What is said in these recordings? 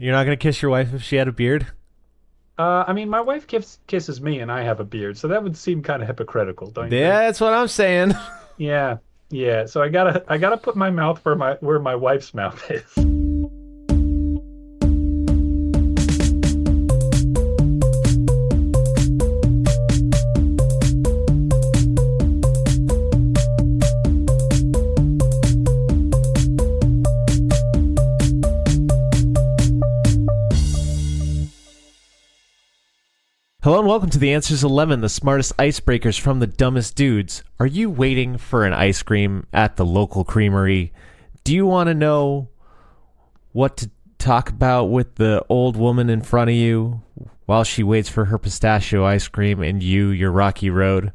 You're not gonna kiss your wife if she had a beard? I mean, my wife kisses me, and I have a beard, so that would seem kind of hypocritical, don't you think? That's what I'm saying. Yeah, yeah. So I gotta put my mouth where my wife's mouth is. Hello and welcome to the Answers of Lemon, the smartest icebreakers from the dumbest dudes. Are you waiting for an ice cream at the local creamery? Do you want to know what to talk about with the old woman in front of you while she waits for her pistachio ice cream and your rocky road?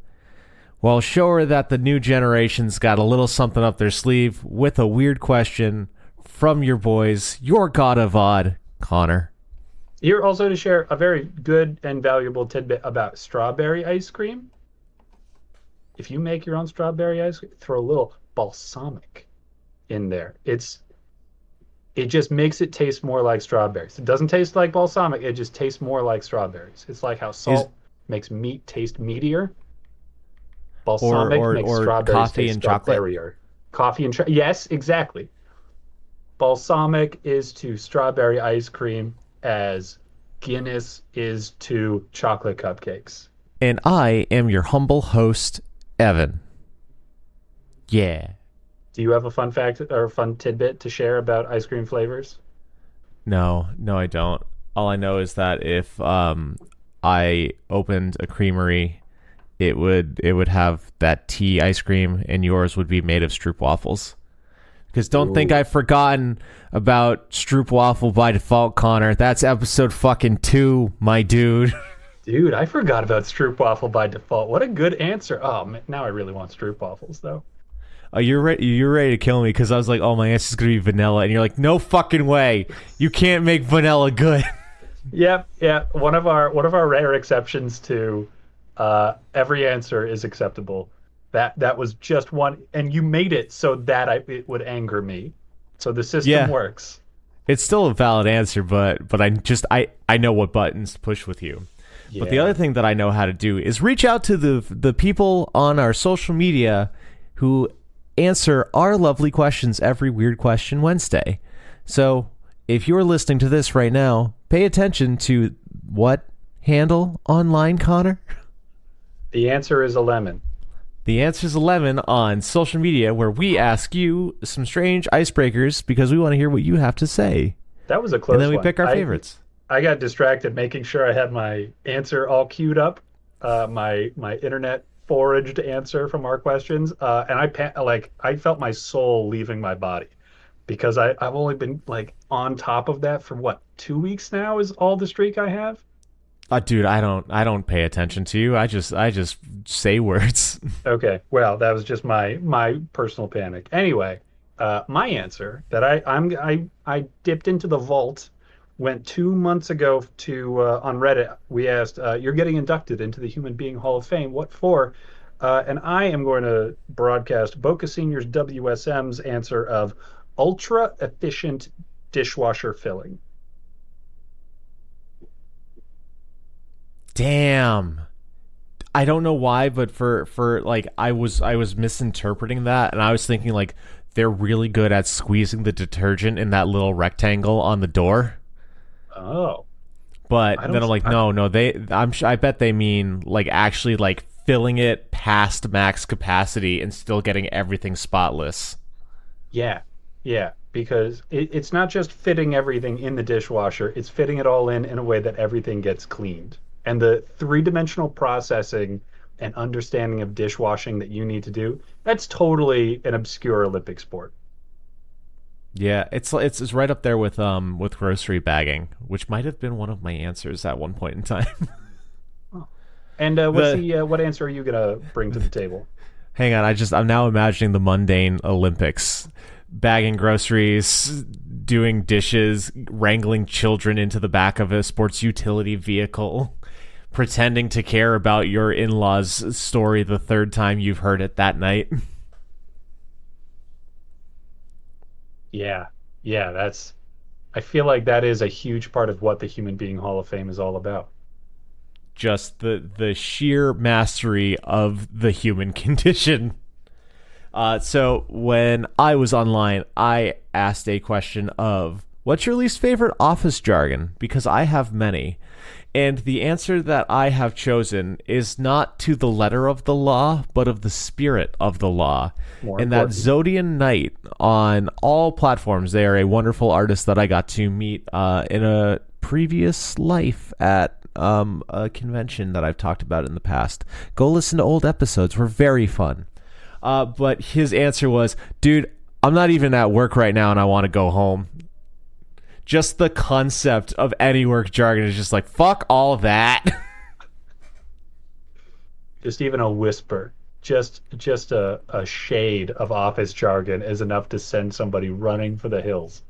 Well, show her that the new generation's got a little something up their sleeve with a weird question from your boys, your god of odd, Connor. Here also to share a very good and valuable tidbit about strawberry ice cream. If you make your own strawberry ice cream, throw a little balsamic in there. It just makes it taste more like strawberries. It doesn't taste like balsamic, it just tastes more like strawberries. It's like how Is salt makes meat taste meatier. or Balsamic or makes or strawberries coffee taste and chocolate? strawberryer. Yes, exactly. Balsamic is to strawberry ice cream as Guinness is to chocolate cupcakes. And I am your humble host, Evan. Yeah. Do you have a fun fact or a fun tidbit to share about ice cream flavors? No, I don't. All I know is that if I opened a creamery, it would have that tea ice cream, and yours would be made of stroop waffles. Because don't think Ooh. I've forgotten about Stroop Waffle by default, Connor. That's episode fucking 2, my dude. Dude, I forgot about Stroop Waffle by default. What a good answer. Oh, man, now I really want Stroop Waffles, though. You're ready to kill me because I was like, oh, my answer's gonna be vanilla, and you're like, no fucking way. You can't make vanilla good. Yep, yeah. One of our rare exceptions to every answer is acceptable. That was just one, and you made it so that it would anger me. So the system Yeah, works. it's still a valid answer, but I know what buttons to push with you. But the other Yeah. thing that I know how to do is reach out to the people on our social media who answer our lovely questions every Weird Question Wednesday. So if you're listening to this right now, pay attention to what handle online, Connor? The answer is a lemon. The answer's 11 on social media, where we ask you some strange icebreakers because we want to hear what you have to say. That was a And close then we one. pick our favorites. I got distracted making sure I had my answer all queued up, my internet foraged answer from our questions, and I felt my soul leaving my body because I've only been like on top of that for what 2 weeks now is all the streak I have. Dude, I don't pay attention to you. I just say words. Okay, well that was just my personal panic. Anyway, my answer that I dipped into the vault went 2 months ago to on Reddit. We asked, "You're getting inducted into the Human Being Hall of Fame. What for?" And I am going to broadcast Boca Senior's WSM's answer of ultra efficient dishwasher filling. Damn. I don't know why, but for like I was misinterpreting that, and I was thinking like they're really good at squeezing the detergent in that little rectangle on the door. Oh, But I then don't. I'm like, no, I bet they mean like actually like filling it past max capacity and still getting everything spotless. Yeah, yeah, because it's not just fitting everything in the dishwasher, it's fitting it all in a way that everything gets cleaned. And the three-dimensional processing and understanding of dishwashing that you need to do, that's totally an obscure Olympic sport. Yeah, it's right up there with grocery bagging, which might have been one of my answers at one point in time. Oh. And the what answer are you gonna bring to the table? Hang on, I'm now imagining the mundane Olympics. Bagging groceries, doing dishes, wrangling children into the back of a sports utility vehicle, pretending to care about your in-laws' story the third time you've heard it that night. Yeah, yeah, I feel like that is a huge part of what the Human Being Hall of Fame is all about. Just the sheer mastery of the human condition. So when I was online, I asked a question of, what's your least favorite office jargon? Because I have many. And the answer that I have chosen is not to the letter of the law, but of the spirit of the law. More And that important. Zodian Knight on all platforms. They are a wonderful artist that I got to meet in a previous life at a convention that I've talked about in the past. Go listen to old episodes. We're very fun. But his answer was, dude, I'm not even at work right now and I want to go home. Just the concept of any work jargon is just like, fuck all that. Just even a whisper, just a shade of office jargon is enough to send somebody running for the hills.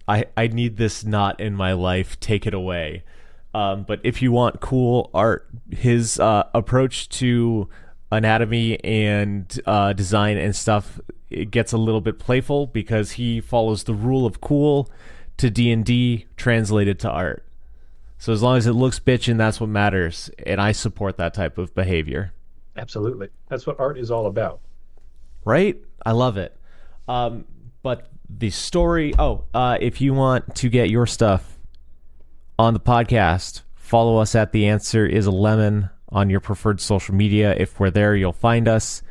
I need this not in my life. Take it away. But if you want cool art, his approach to anatomy and design and stuff, it gets a little bit playful because he follows the rule of cool to D&D translated to art. So as long as it looks bitchin', that's what matters, and I support that type of behavior. Absolutely. That's what art is all about. Right? I love it. But the story... if you want to get your stuff on the podcast, follow us at The Answer is a Lemon on your preferred social media. If we're there, you'll find us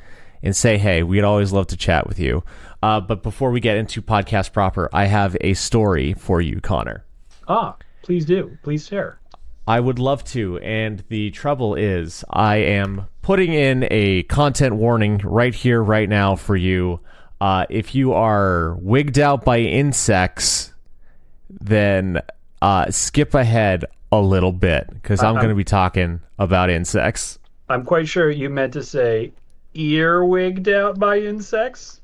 and say, hey, we'd always love to chat with you. But before we get into podcast proper, I have a story for you, Connor. Please do. Please share. I would love to, and the trouble is I am putting in a content warning right here, right now for you. If you are wigged out by insects, then skip ahead a little bit, because I'm going to be talking about insects. I'm quite sure you meant to say ear-wigged out by insects.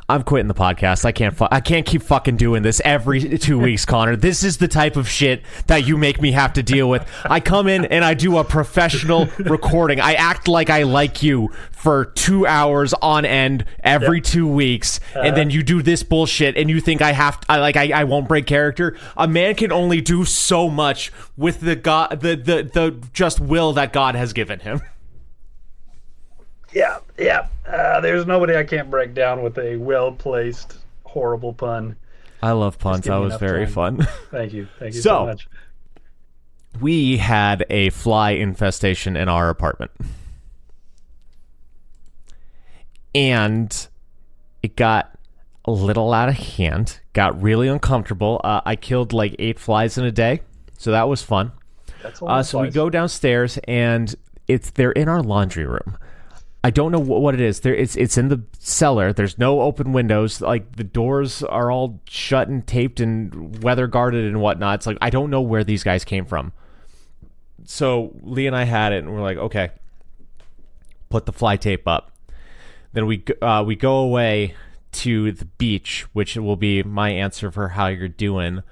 I'm quitting the podcast. I can't keep fucking doing this every 2 weeks, Connor. This is the type of shit that you make me have to deal with. I come in and I do a professional recording. I act like I like you for 2 hours on end every 2 weeks, and then you do this bullshit, and you think I won't break character. A man can only do so much with the just will that God has given him. Yeah. There's nobody I can't break down with a well-placed, horrible pun. I love puns. That was very fun. Thank you so much. We had a fly infestation in our apartment. And it got a little out of hand, got really uncomfortable. I killed like 8 flies in a day, so that was fun. That's a lot of so we flies. go downstairs, and they're in our laundry room. I don't know what it is. It's in the cellar. There's no open windows. Like, the doors are all shut and taped and weather guarded and whatnot. It's like, I don't know where these guys came from. So Lee and I had it, and we're like, okay, put the fly tape up. Then we go away to the beach, which will be my answer for how you're doing.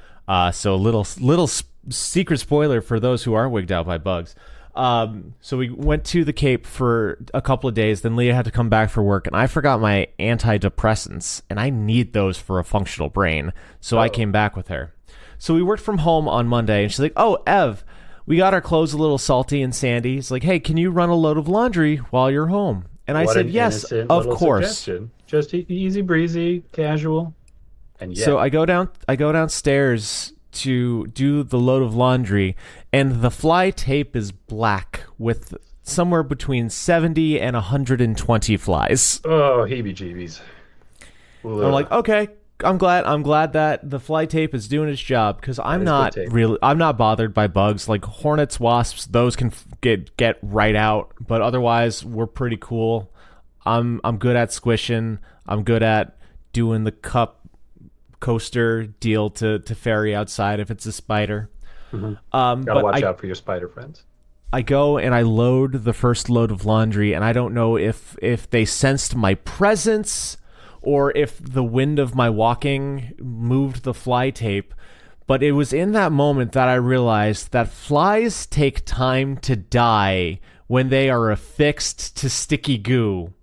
So a little secret spoiler for those who are wigged out by bugs. So we went to the Cape for a couple of days. Then Leah had to come back for work, and I forgot my antidepressants, and I need those for a functional brain. So I came back with her. So we worked from home on Monday, and she's like, "Oh, Ev, we got our clothes a little salty and sandy. It's like, hey, can you run a load of laundry while you're home?" And I said, "Yes, of course." Suggestion. Just easy breezy, casual, and So I go downstairs to do the load of laundry, and the fly tape is black with somewhere between 70 and 120 flies. Oh, heebie-jeebies. I'm like, okay, I'm glad that the fly tape is doing its job, because I'm not bothered by bugs like hornets, wasps. Those can get right out, but otherwise we're pretty cool. I'm good at squishing. I'm good at doing the cup coaster deal to ferry outside if it's a spider. Mm-hmm. Gotta watch out for your spider friends. I go and I load the first load of laundry, and I don't know if they sensed my presence or if the wind of my walking moved the fly tape, but it was in that moment that I realized that flies take time to die when they are affixed to sticky goo.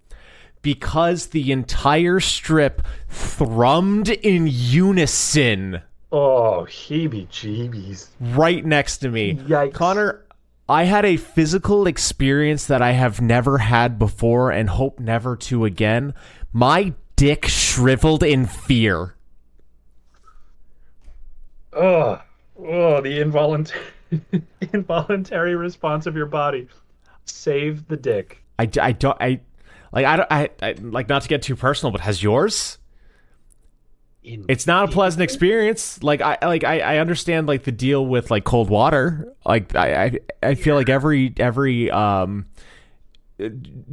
because the entire strip thrummed in unison Oh, heebie-jeebies. right next to me. Yikes. Connor, I had a physical experience that I have never had before and hope never to again. My dick shriveled in fear. Oh, the involuntary response of your body. Save the dick. I like, not to get too personal, but has yours? It's not a pleasant experience. Like I understand like the deal with like cold water. Like I feel like every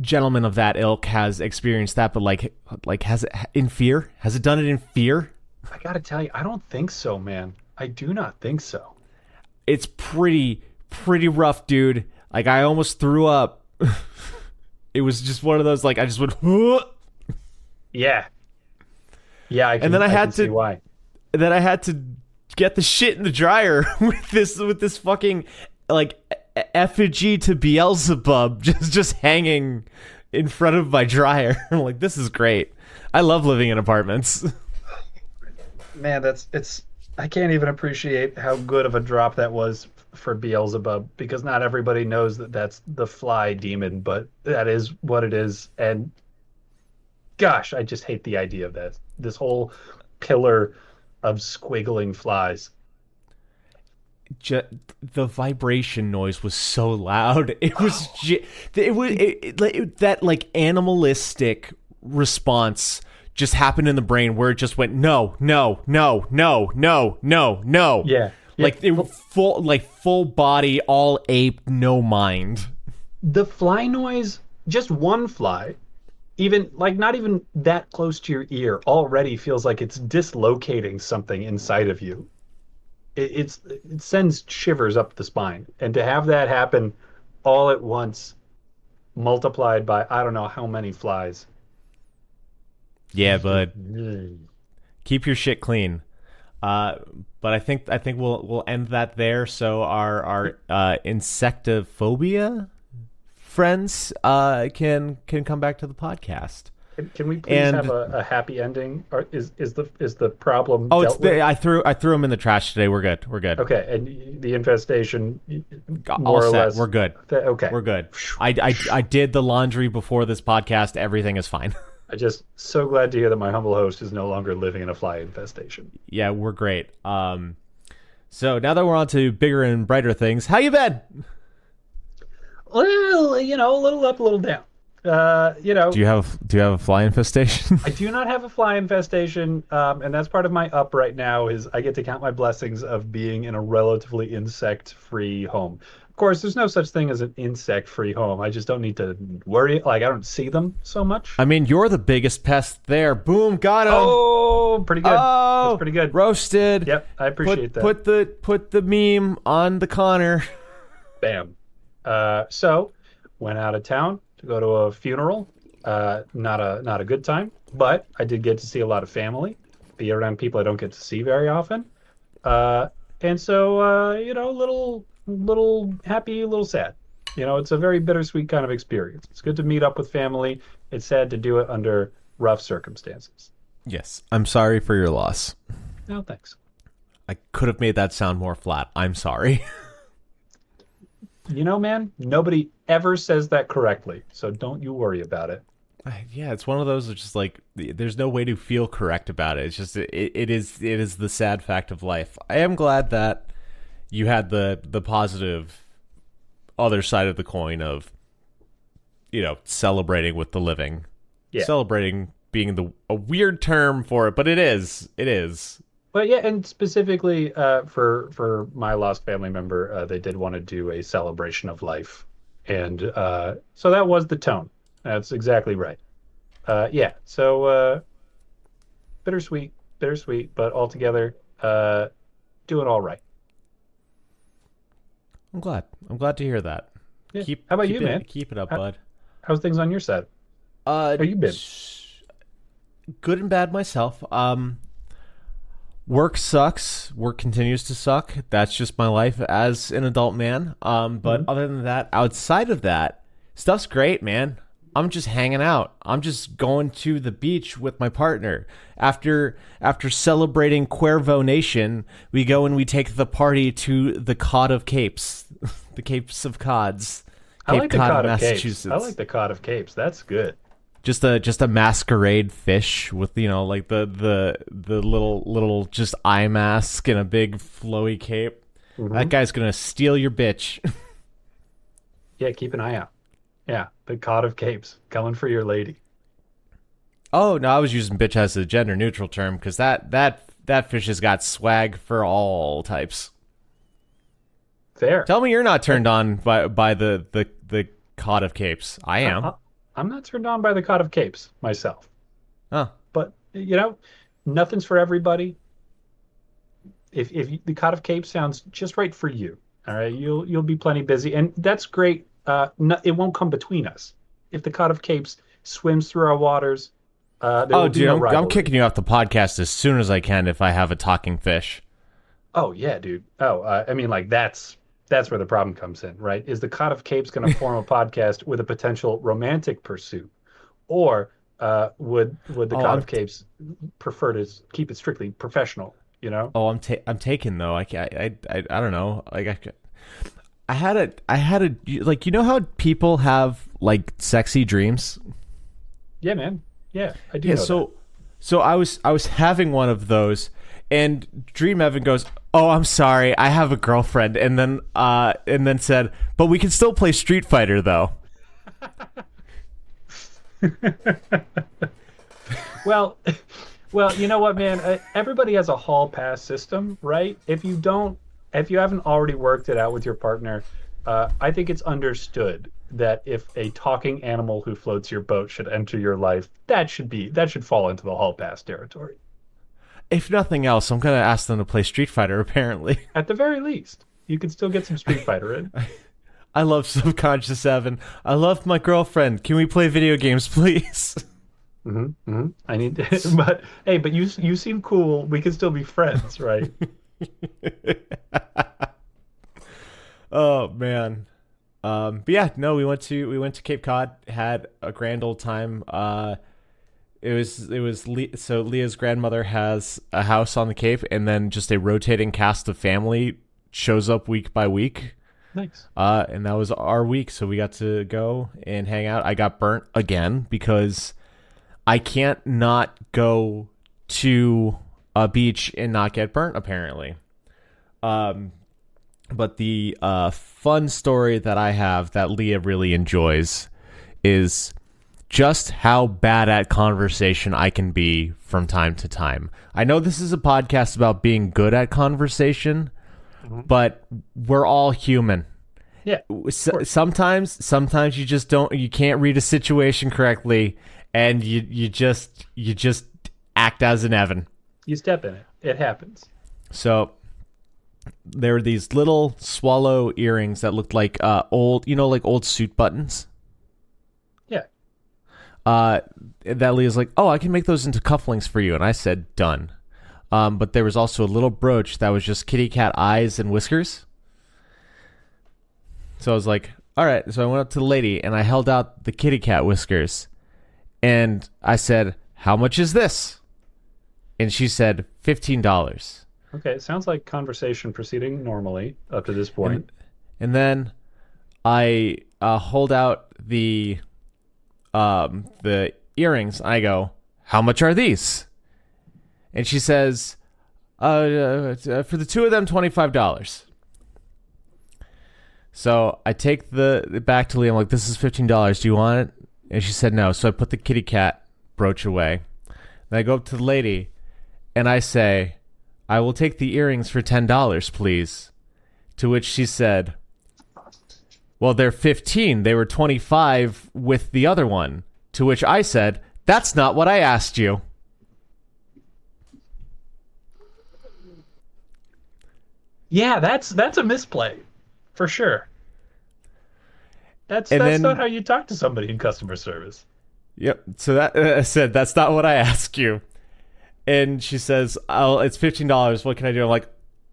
gentleman of that ilk has experienced that, but like has it in fear? Has it done it in fear? I gotta tell you, I don't think so, man. I do not think so. It's pretty rough, dude. Like I almost threw up. It was just one of those like I just went. Yeah. Yeah, And then I had see to why. Then I had to get the shit in the dryer with this fucking like effigy to Beelzebub just hanging in front of my dryer. I'm like, this is great. I love living in apartments. Man, it's I can't even appreciate how good of a drop that was for Beelzebub, because not everybody knows that that's the fly demon, but that is what it is. And gosh, I just hate the idea of that. This whole pillar of squiggling flies. The vibration noise was so loud. It was that like animalistic response just happened in the brain where it just went no. Yeah. Like it full body, all ape, no mind. The fly noise, just one fly, even like not even that close to your ear, already feels like it's dislocating something inside of you. It sends shivers up the spine, and to have that happen all at once, multiplied by I don't know how many flies. Yeah, bud. Keep your shit clean. But I think we'll end that there. So our insectophobia friends can come back to the podcast. Can we please have a happy ending? Or is the problem? Oh, dealt with? I threw them in the trash today. We're good. Okay, and the infestation, All more or set. less. We're good. Okay, We're good. I did the laundry before this podcast. Everything is fine. I'm just so glad to hear that my humble host is no longer living in a fly infestation. Yeah, we're great. So now that we're on to bigger and brighter things, how you been? Well, a little up, a little down. Do you have a fly infestation? I do not have a fly infestation, and that's part of my up right now is I get to count my blessings of being in a relatively insect-free home. Of course, there's no such thing as an insect-free home. I just don't need to worry. Like, I don't see them so much. I mean, you're the biggest pest there. Boom, got him. Oh, pretty good. Oh, that's pretty good. Roasted. Yep, I appreciate that. Put the meme on the Connor. Bam. So, went out of town to go to a funeral. Not a good time, but I did get to see a lot of family, be around people I don't get to see very often. And so, little happy, little sad. It's a very bittersweet kind of experience. It's good to meet up with family. It's sad to do it under rough circumstances. Yes, I'm sorry for your loss. No, thanks. I could have made that sound more flat. I'm sorry. Man, nobody ever says that correctly, so don't you worry about it. Yeah, it's one of those that's just like there's no way to feel correct about it. It's just it is the sad fact of life. I am glad that you had the positive other side of the coin of celebrating with the living. Yeah. Celebrating being a weird term for it, but it is. But yeah, and specifically for my lost family member, they did want to do a celebration of life, and so that was the tone. That's exactly right. Yeah, so bittersweet, but altogether doing all right. I'm glad to hear that. Yeah. How about you, man? Keep it up, bud. How's things on your side? How you been? Good and bad myself. Work sucks. Work continues to suck. That's just my life as an adult man. But other than that, outside of that, stuff's great, man. I'm just hanging out. I'm just going to the beach with my partner. After celebrating Cuervo Nation, we go and we take the party to the Cod of Capes, the Capes of Cods, Cape Cod, Massachusetts. I like the Cod of Capes. That's good. Just a masquerade fish with like the little just eye mask and a big flowy cape. Mm-hmm. That guy's gonna steal your bitch. Yeah, keep an eye out. Yeah, the Cod of Capes coming for your lady. Oh no, I was using bitch as a gender neutral term because that fish has got swag for all types. Fair. Tell me you're not turned on by the Cod of Capes. I am. I'm not turned on by the Cod of Capes myself. Oh. But nothing's for everybody. If the Cod of Capes sounds just right for you, all right, you'll be plenty busy, and that's great. It won't come between us. If the Cod of Capes swims through our waters, dude, I'm kicking you off the podcast as soon as I can if I have a talking fish. Oh yeah, dude. I mean, like that's where the problem comes in, right? Is the Cod of Capes going to form a podcast with a potential romantic pursuit, or would the Cod of Capes prefer to keep it strictly professional? Oh, I'm taken though. I don't know. Like I had a like how people have like sexy dreams. Yeah, man. Yeah, I do. Yeah, so I was having one of those, and Dream Evan goes, "Oh, I'm sorry, I have a girlfriend," and then said, "But we can still play Street Fighter though." Well, you know what, man? Everybody has a hall pass system, right? If you haven't already worked it out with your partner, I think it's understood that if a talking animal who floats your boat should enter your life, that should fall into the hall pass territory. If nothing else, I'm gonna ask them to play Street Fighter. Apparently, at the very least, you can still get some Street Fighter in. I love Subconscious Evan. I love my girlfriend. Can we play video games, please? Mm-hmm, mm-hmm. I need to, but you seem cool. We can still be friends, right? Oh man. But yeah, no, we went to Cape Cod, had a grand old time. It was so Leah's grandmother has a house on the Cape, and then just a rotating cast of family shows up week by week. Nice. And that was our week, so we got to go and hang out. I got burnt again because I can't not go to a beach and not get burnt, apparently. But the fun story that I have that Leah really enjoys is just how bad at conversation I can be from time to time. I know this is a podcast about being good at conversation, but we're all human. Yeah. Sometimes you can't read a situation correctly, and you just act as an Evan. You step in it. It happens. So there were these little swallow earrings that looked like old suit buttons. Yeah. That Leah's like, "Oh, I can make those into cufflinks for you," and I said, "Done." But there was also a little brooch that was just kitty cat eyes and whiskers. So I was like, "All right." So I went up to the lady and I held out the kitty cat whiskers, and I said, "How much is this?" And she said, $15. Okay, it sounds like conversation proceeding normally up to this point. And then I hold out the earrings. I go, "How much are these?" And she says, for the two of them, $25. So I take the back to Leah. I'm like, "This is $15. Do you want it?" And she said no. So I put the kitty cat brooch away. Then I go up to the lady and I say, "I will take the earrings for $10, please." To which she said, "Well, they're 15. They were 25 with the other one." To which I said, "That's not what I asked you." Yeah, that's a misplay, for sure. That's not how you talk to somebody in customer service. Yep. So that I said, "That's not what I asked you." And she says, "Oh, it's $15. What can I do?" I'm like,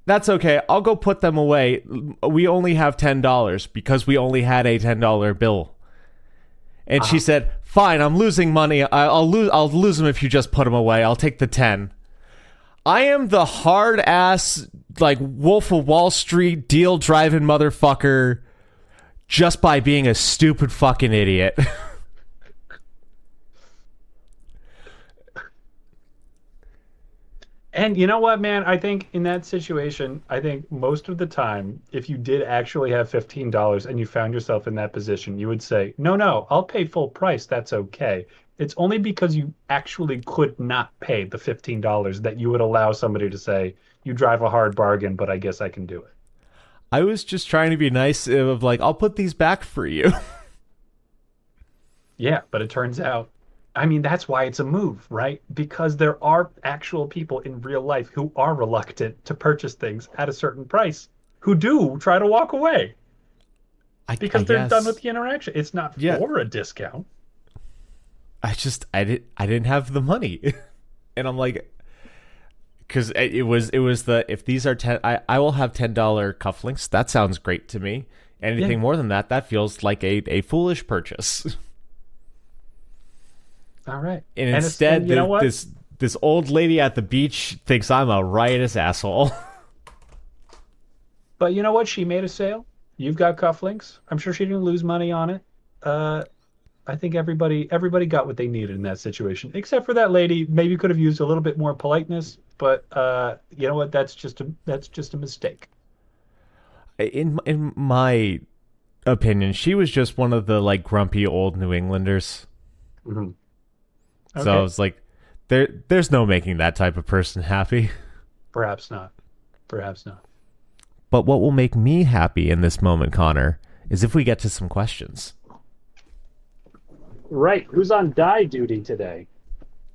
"That's okay. I'll go put them away. We only have $10 because we only had a $10 bill." And she said, "Fine, I'm losing money. I'll lose them if you just put them away. I'll take the 10." I am the hard ass, like Wolf of Wall Street deal driving motherfucker just by being a stupid fucking idiot. And you know what, man? I think in that situation, I think most of the time, if you did actually have $15 and you found yourself in that position, you would say, no, I'll pay full price. That's okay. It's only because you actually could not pay the $15 that you would allow somebody to say, you drive a hard bargain, but I guess I can do it. I was just trying to be nice of like, I'll put these back for you. Yeah, but it turns out, I mean, that's why it's a move, right? Because there are actual people in real life who are reluctant to purchase things at a certain price, who do try to walk away because they're done with the interaction. It's not for a discount. I didn't have the money. And I'm like, because it was if these are 10, I will have $10 cufflinks. That sounds great to me. Anything more than that feels like a foolish purchase. All right. And instead, you know what? this old lady at the beach thinks I'm a riotous asshole. But you know what? She made a sale. You've got cufflinks. I'm sure she didn't lose money on it. I think everybody got what they needed in that situation, except for that lady. Maybe could have used a little bit more politeness. But you know what? That's just a mistake. In my opinion, she was just one of the like grumpy old New Englanders. Mm-hmm. Okay. So I was like, there's no making that type of person happy. Perhaps not. But what will make me happy in this moment, Connor, is if we get to some questions. Right. Who's on die duty today?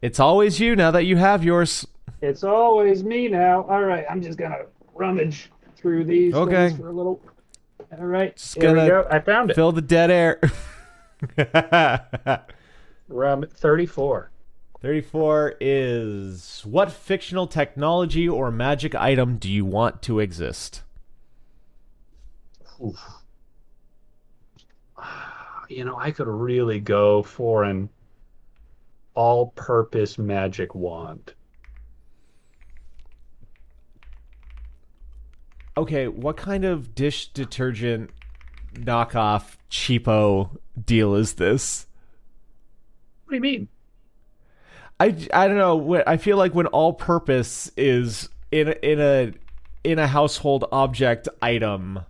It's always you now that you have yours. It's always me now. All right. I'm just going to rummage through these things for a little. All right. Here we go. I found it. Fill the dead air. Rum 34. 34 is, what fictional technology or magic item do you want to exist? Oof. You know, I could really go for an all-purpose magic wand. Okay, what kind of dish detergent knockoff cheapo deal is this? What do you mean? I don't know. I feel like when all-purpose is in a household object item,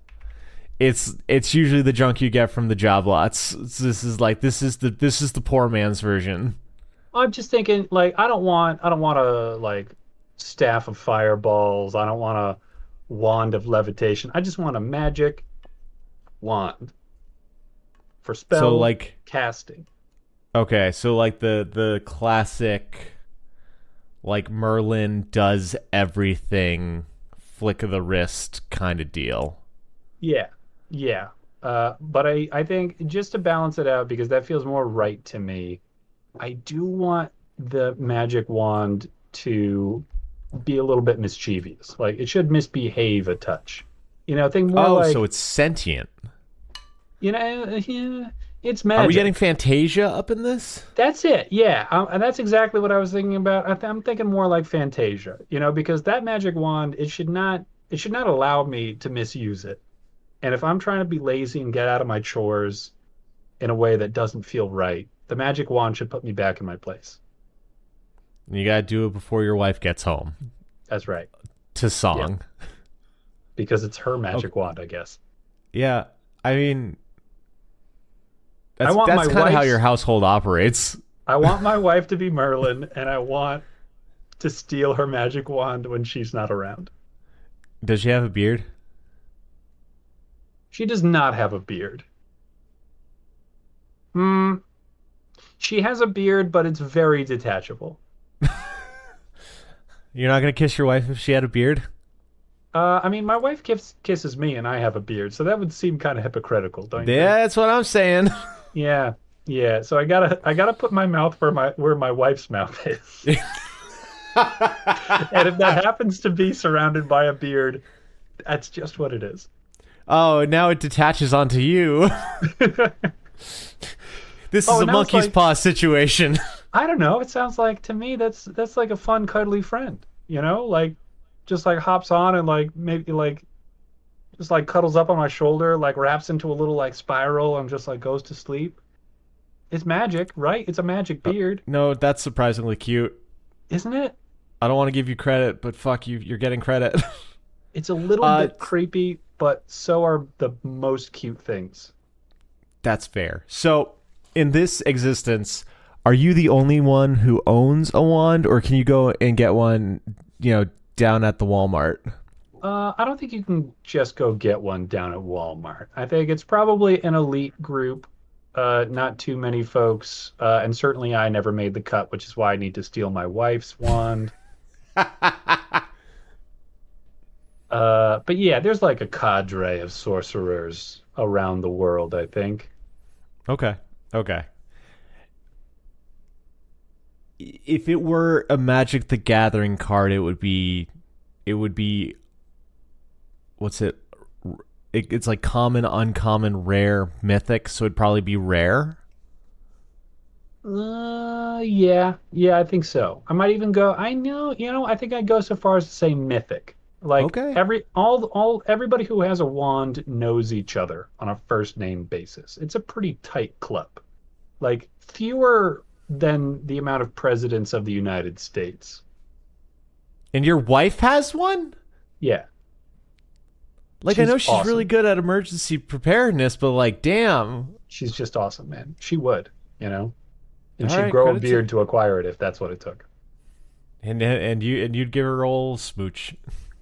it's usually the junk you get from the job lots. This is the poor man's version. I'm just thinking, like, I don't want a like staff of fireballs. I don't want a wand of levitation. I just want a magic wand for spell casting. Okay, so like the classic, like Merlin does everything, flick of the wrist kind of deal. Yeah. But I think just to balance it out, because that feels more right to me, I do want the magic wand to be a little bit mischievous. Like, it should misbehave a touch. You know, think more like... so it's sentient. You know, yeah, it's magic. Are we getting Fantasia up in this? That's it, yeah. And that's exactly what I was thinking about. I'm thinking more like Fantasia, you know, because that magic wand, it should not allow me to misuse it. And if I'm trying to be lazy and get out of my chores in a way that doesn't feel right, the magic wand should put me back in my place. You gotta do it before your wife gets home. That's right. To song. Yeah. Because it's her magic wand, I guess. Yeah, I mean... That's kind of how your household operates. I want my wife to be Merlin, and I want to steal her magic wand when she's not around. Does she have a beard? She does not have a beard. She has a beard, but it's very detachable. You're not going to kiss your wife if she had a beard? I mean, my wife kisses me, and I have a beard, so that would seem kind of hypocritical, don't you? Yeah, that's what I'm saying. Yeah. So I gotta put my mouth where my wife's mouth is. And if that happens to be surrounded by a beard, that's just what it is. Oh, now it detaches onto you. This is Oh, a now it's monkey's like, paw situation. I don't know. It sounds like to me that's like a fun, cuddly friend. Like just like hops on and like maybe like just like cuddles up on my shoulder, like wraps into a little like spiral and just like goes to sleep. It's magic, right? It's a magic beard, No, that's surprisingly cute. isn't it? I don't want to give you credit, but fuck you, you're getting credit. It's a little uh, bit creepy, but so are the most cute things. that's fair. So, in this existence, are you the only one who owns a wand, or can you go and get one, down at the Walmart? I don't think you can just go get one down at Walmart. I think it's probably an elite group, not too many folks, and certainly I never made the cut, which is why I need to steal my wife's wand. But yeah, there's like a cadre of sorcerers around the world, I think. Okay. Okay. If it were a Magic the Gathering card, it would be what's it? It's like common, uncommon, rare, mythic, so it'd probably be rare. Yeah, I think so. I might even go. I know, I think I'd go so far as to say mythic. Like Okay. everybody who has a wand knows each other on a first name basis. It's a pretty tight club. Like fewer than the amount of presidents of the United States. And your wife has one? Yeah, Like, I she's know she's really awesome. good at emergency preparedness, but like, damn. She's just awesome, man. She would, and All she'd right, grow a credit to beard to acquire it if that's what it took. and you'd give her a old smooch.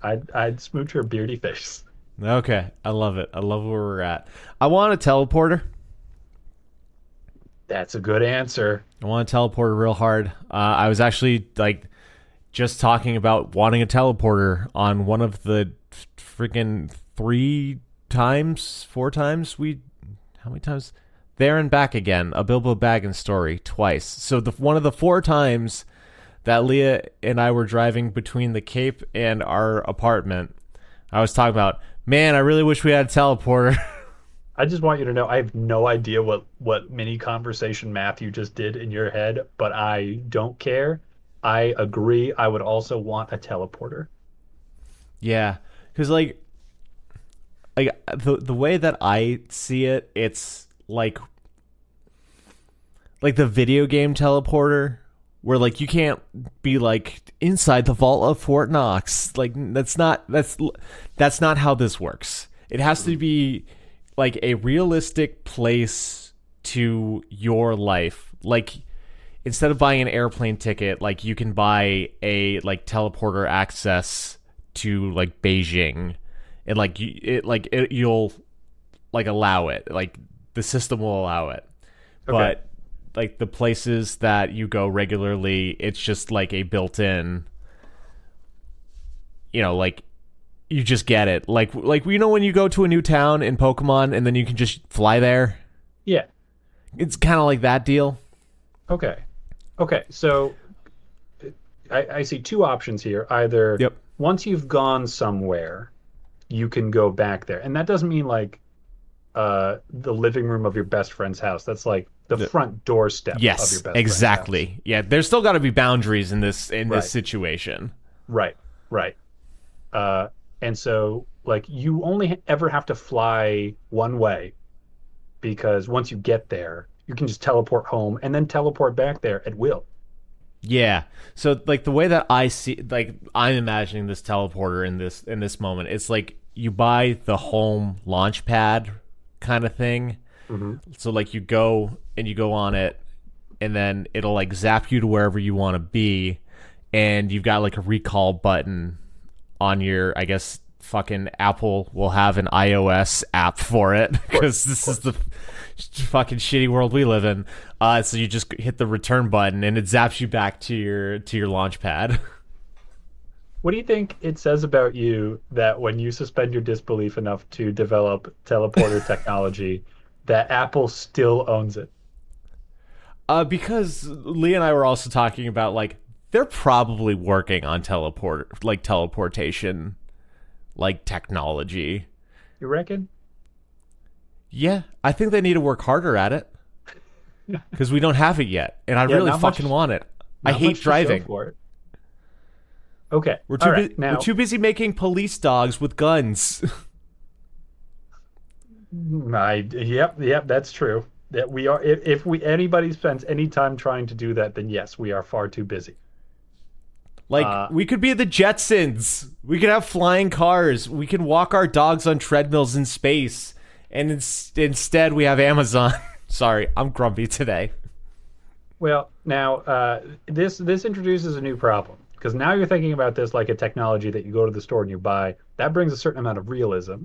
I'd smooch her beardy face. Okay, I love it. I love where we're at. I want a teleporter. That's a good answer. I want a teleporter real hard. I was actually like just talking about wanting a teleporter on one of the freaking 4 times how many times there and back again, a Bilbo Baggins story twice. So the one of the 4 times that Leah and I were driving between the Cape and our apartment, I was talking about, man, I really wish we had a teleporter. I just want you to know I have no idea what mini conversation math you just did in your head, but I don't care. I agree. I would also want a teleporter. Yeah, because like the way that I see it, it's like the video game teleporter, where like you can't be like inside the vault of Fort Knox. Like that's not how this works. It has to be like a realistic place to your life. Like instead of buying an airplane ticket, like you can buy a like teleporter access to like Beijing, and you'll like allow it. Like the system will allow it. Okay. But like the places that you go regularly, it's just like a built-in, like you just get it. Like when you go to a new town in Pokemon and then you can just fly there. Yeah. It's kind of like that deal. Okay. Okay. So I see two options here. Either Yep. once you've gone somewhere, you can go back there. And that doesn't mean like the living room of your best friend's house. That's like the front doorstep of your Yes, best friend's exactly. house. Yeah, there's still got to be boundaries in this Right. situation. Right. Right. And so like you only ever have to fly one way because once you get there, you can just teleport home and then teleport back there at will. Yeah. So like the way that I see, like I'm imagining this teleporter in this moment, it's like you buy the home launch pad kind of thing. Mm-hmm. So like you go on it, and then it'll like zap you to wherever you want to be, and you've got like a recall button on your, I guess fucking Apple will have an iOS app for it because this is the fucking shitty world we live in. So you just hit the return button and it zaps you back to your launch pad. What do you think it says about you that when you suspend your disbelief enough to develop teleporter technology, that Apple still owns it? Because Lee and I were also talking about like they're probably working on teleportation like technology. You reckon? Yeah, I think they need to work harder at it. because we don't have it yet, and I Yeah, really not much- fucking want it. I Not hate much to show driving. for it. Okay. We're All too right. we're Now, too busy making police dogs with guns. yep, that's true. That we are. If we anybody spends any time trying to do that, then yes, we are far too busy. Like, we could be the Jetsons. We could have flying cars. We can walk our dogs on treadmills in space. And instead, we have Amazon. Sorry, I'm grumpy today. Well, now this introduces a new problem because now you're thinking about this like a technology that you go to the store and you buy. That brings a certain amount of realism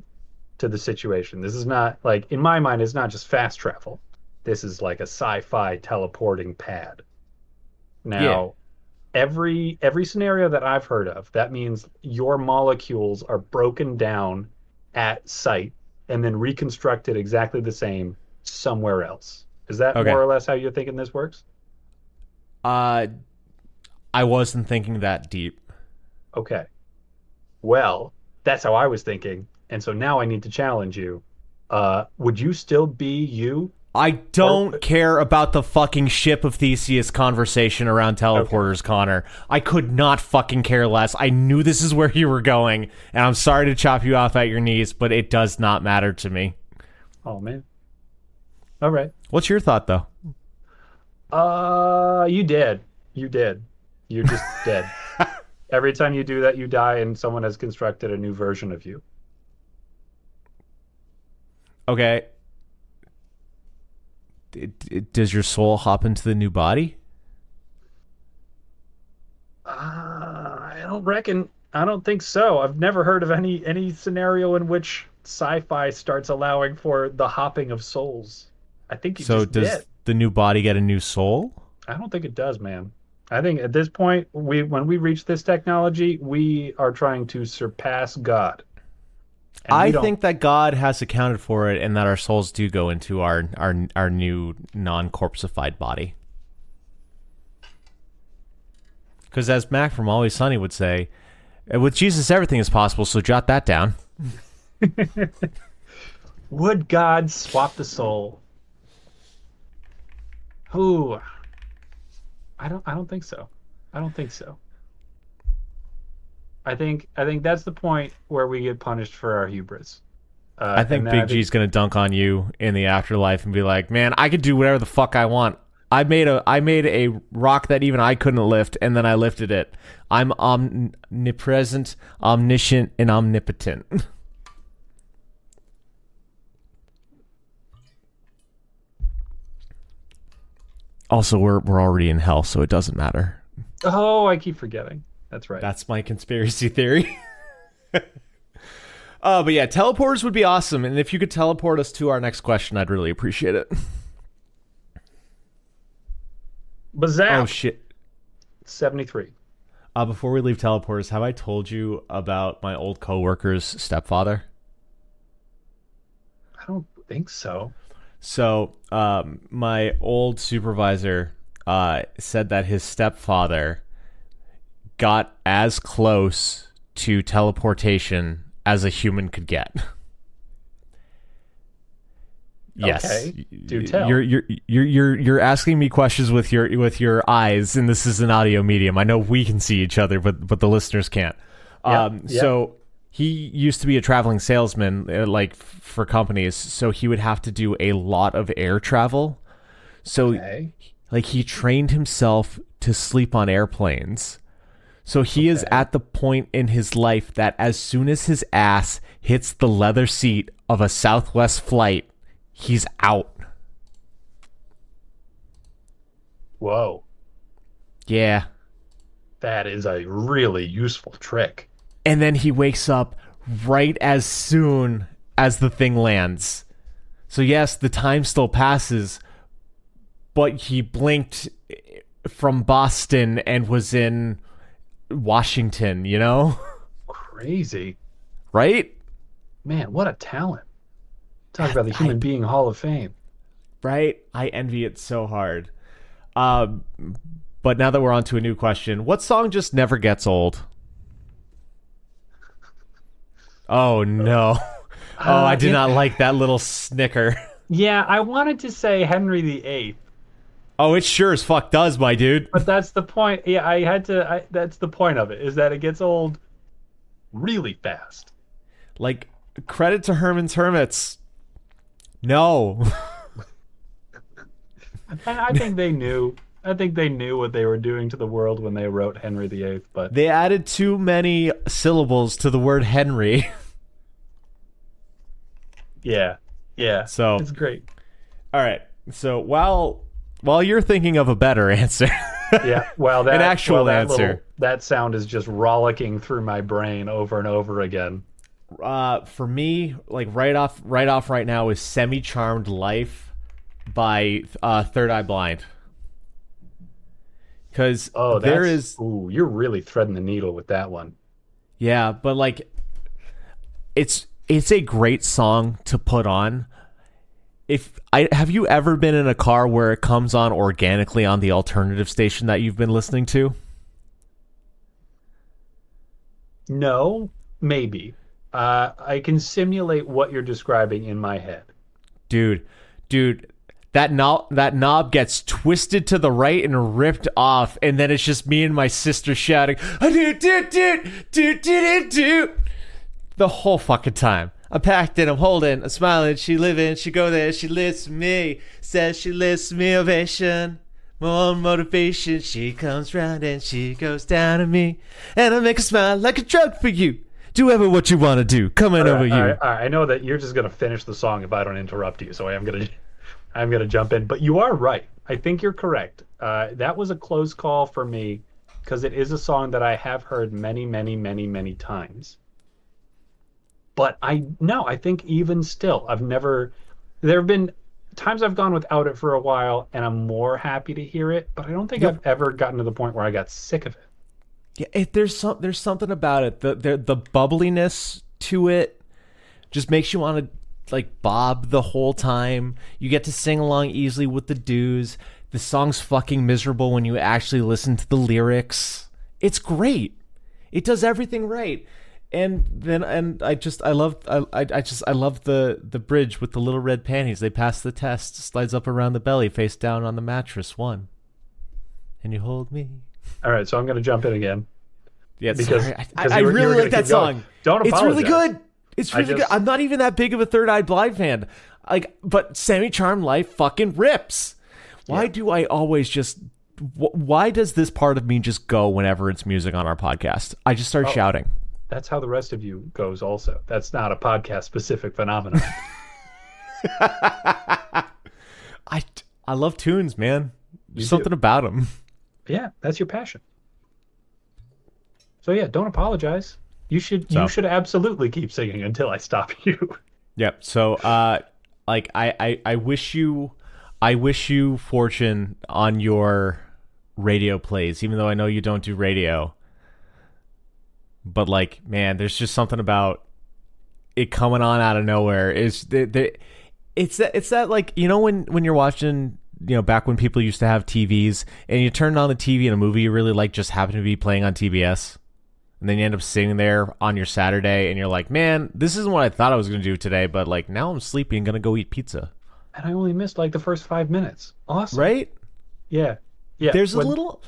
to the situation. This is not like in my mind, it's not just fast travel. This is like a sci-fi teleporting pad. Now, every scenario that I've heard of, that means your molecules are broken down at site and then reconstructed exactly the same somewhere else. Is that Okay. more or less how you're thinking this works? I wasn't thinking that deep. Okay. Well, that's how I was thinking. And so now I need to challenge you. Would you still be you? I don't care about the fucking ship of Theseus conversation around teleporters, Connor. I could not fucking care less. I knew this is where you were going, and I'm sorry to chop you off at your knees, but it does not matter to me. Oh, man. All right. What's your thought, though? You did. You did. You're just dead. Every time you do that, you die, and someone has constructed a new version of you. Okay. Does your soul hop into the new body? I don't think so. I've never heard of any scenario in which sci-fi starts allowing for the hopping of souls. I think you So just does did. the new body get a new soul? I don't think it does, man. I think at this point, when we reach this technology, we are trying to surpass God. And I think that God has accounted for it, and that our souls do go into our new non-corpsified body. Because as Mac from Always Sunny would say, with Jesus everything is possible. So jot that down. Would God swap the soul? Ooh, I don't think so. I don't think so. I think that's the point where we get punished for our hubris. I think Big G's gonna dunk on you in the afterlife and be like, "Man, I could do whatever the fuck I want. I made a rock that even I couldn't lift, and then I lifted it. I'm omnipresent, omniscient, and omnipotent." Also, we're already in hell, so it doesn't matter. Oh, I keep forgetting. That's right. That's my conspiracy theory. But yeah, teleporters would be awesome, and if you could teleport us to our next question, I'd really appreciate it. Bazap. Oh shit. 73. Before we leave teleporters, have I told you about my old coworker's stepfather? I don't think so. So, my old supervisor said that his stepfather got as close to teleportation as a human could get. Yes. Okay. Do tell. You're asking me questions with your eyes, and this is an audio medium. I know we can see each other, but the listeners can't. Yep. So he used to be a traveling salesman, like for companies. So he would have to do a lot of air travel. So like he trained himself to sleep on airplanes. So he is at the point in his life that as soon as his ass hits the leather seat of a Southwest flight, he's out. Whoa. Yeah. That is a really useful trick. And then he wakes up right as soon as the thing lands. So yes, the time still passes, but he blinked from Boston and was in Washington, you know? Crazy. Right? Man, what a talent. Talk about the Human Being Hall of Fame. Right? I envy it so hard. But now that we're on to a new question, what song just never gets old? Oh, no. I did not like that little snicker. Yeah, I wanted to say Henry VIII, Oh, it sure as fuck does, my dude. But that's the point. Yeah, that's the point of it, is that it gets old really fast. Like, credit to Herman's Hermits. No. And I think they knew. I think they knew what they were doing to the world when they wrote Henry VIII. But They added too many syllables to the word Henry. yeah, yeah, So, it's great. all right. So while you're thinking of a better answer, Yeah, well, an actual answer. That sound is just rollicking through my brain over and over again. For me, like right now is "Semi Charmed Life" by Third Eye Blind. Because Oh, there is, ooh, you're really threading the needle with that one. yeah, but like it's a great song to put on. If I have you ever been in a car where it comes on organically on the alternative station that you've been listening to? No, maybe. I can simulate what you're describing in my head. Dude, that knob gets twisted to the right and ripped off, and then it's just me and my sister shouting, do, the whole fucking time. I'm packed in, I'm holding, I'm smiling, she living, she go there, she lifts me, says she lifts me ovation, more motivation, she comes round and she goes down to me, and I make her smile like a drug for you. Do ever what you want to do, coming over you. All right. I know that you're just gonna finish the song if I don't interrupt you, so I'm gonna jump in. But you are right. I think you're correct. That was a close call for me because it is a song that I have heard many, many, many, many times. But I think even still, there have been times I've gone without it for a while and I'm more happy to hear it, but I don't think I've ever gotten to the point where I got sick of it. Yeah, there's something about it. The bubbliness to it just makes you want to like bob the whole time. You get to sing along easily with the dudes. The song's fucking miserable when you actually listen to the lyrics. It's great. It does everything right. And then I love the bridge with the little red panties. They pass the test, slides up around the belly, face down on the mattress. One, and you hold me. All right, so I'm going to jump in again. Yeah, because sorry. I really like that song. Don't apologize. It's really good. It's really good. I'm not even that big of a Third Eye Blind fan. But Semi Charmed Life fucking rips. Why do I always just? Why does this part of me just go whenever it's music on our podcast? I just start shouting. That's how the rest of you goes also. That's not a podcast specific phenomenon. I love tunes, man. There's something about them. Yeah, that's your passion. So yeah, don't apologize. You should absolutely keep singing until I stop you. Yep. So I wish you fortune on your radio plays, even though I know you don't do radio. But like, man, there's just something about it coming on out of nowhere. It's that like, you know, when you're watching, you know, back when people used to have TVs and you turned on the TV and a movie you really like just happened to be playing on TBS, and then you end up sitting there on your Saturday and you're like, man, this isn't what I thought I was going to do today, but like now I'm sleepy and going to go eat pizza. And I only missed like the first 5 minutes. Awesome. Right? Yeah. Yeah. There's a little...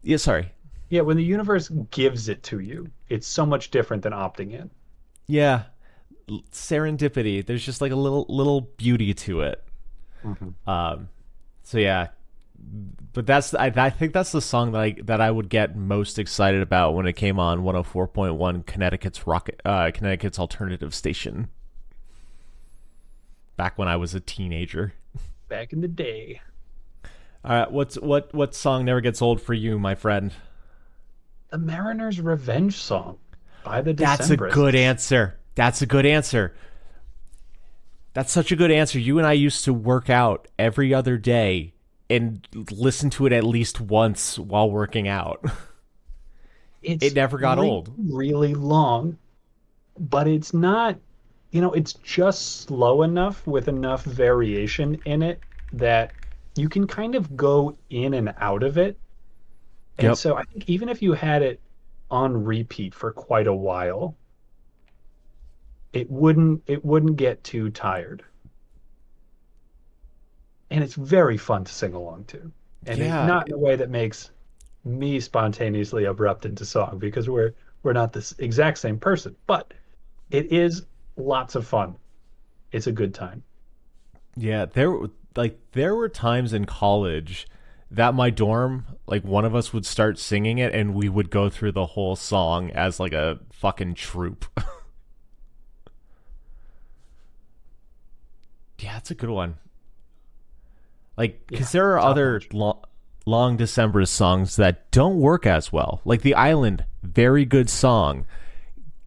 Yeah, sorry. Yeah, when the universe gives it to you, it's so much different than opting in. Yeah. Serendipity. There's just like a little beauty to it. Mm-hmm. So yeah, but I think that's the song that I would get most excited about when it came on 104.1 Connecticut's alternative station. Back when I was a teenager. Back in the day. All right, what song never gets old for you, my friend? The Mariner's Revenge song by the Decemberists. That's a good answer. That's a good answer. That's such a good answer. You and I used to work out every other day and listen to it at least once while working out. It never got old. Really long, but it's not, it's just slow enough with enough variation in it that you can kind of go in and out of it. And so I think even if you had it on repeat for quite a while, it wouldn't get too tired. And it's very fun to sing along to. and Yeah, not in a way that makes me spontaneously abrupt into song because we're not the exact same person, but it is lots of fun. It's a good time. yeah. There were times in college that my dorm, like one of us would start singing it, and we would go through the whole song as like a fucking troupe. Yeah, that's a good one. Like, Yeah, because there are top other notch. long December songs that don't work as well. Like The Island, very good song.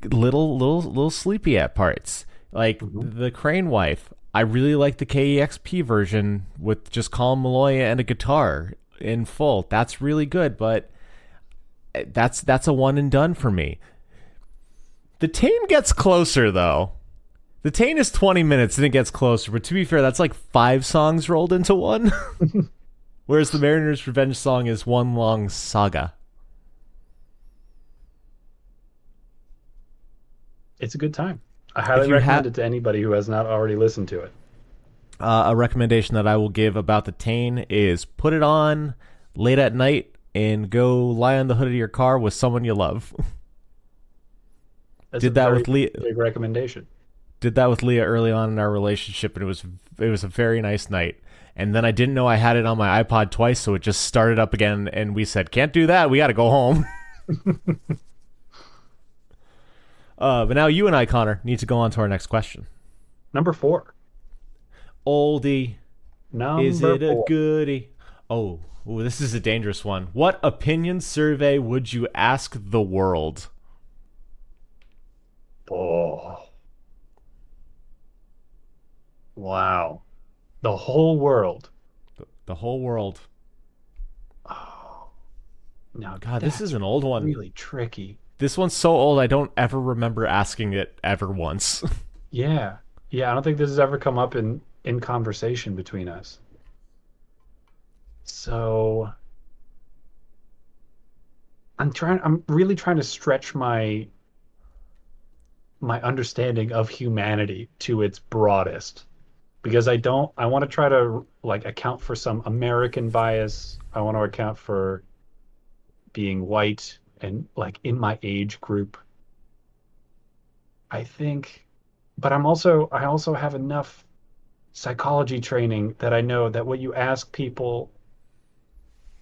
Little sleepy at parts. Like Mhm. The Crane Wife, I really like the KEXP version with just Colin Malloy and a guitar in full. That's really good, but that's a one and done for me. The Tane gets closer though. The Tane is 20 minutes and it gets closer, but to be fair, that's like 5 songs rolled into one. Whereas the Mariner's Revenge song is one long saga. It's a good time. I highly If you recommend had it to anybody who has not already listened to it. a recommendation that I will give about the Tane is put it on late at night and go lie on the hood of your car with someone you love. That's a Did that very with Leah. big recommendation. Did that with Leah early on in our relationship, and it was a very nice night. And then I didn't know I had it on my iPod twice, so it just started up again, and we said, "Can't do that. We got to go home." But now you and I, Connor, need to go on to our next question. Number four. Oldie, is Number it a four. goodie? Oh, ooh, this is a dangerous one. What opinion survey would you ask the world? Oh, wow. The whole world. The whole world. Oh, now God, this is that's an old one. really tricky. This one's so old I don't ever remember asking it ever once. Yeah. Yeah, I don't think this has ever come up in conversation between us. So I'm really trying to stretch my understanding of humanity to its broadest because I want to try to like account for some American bias. I want to account for being white and like in my age group. I think, but I also have enough psychology training that I know that what you ask people,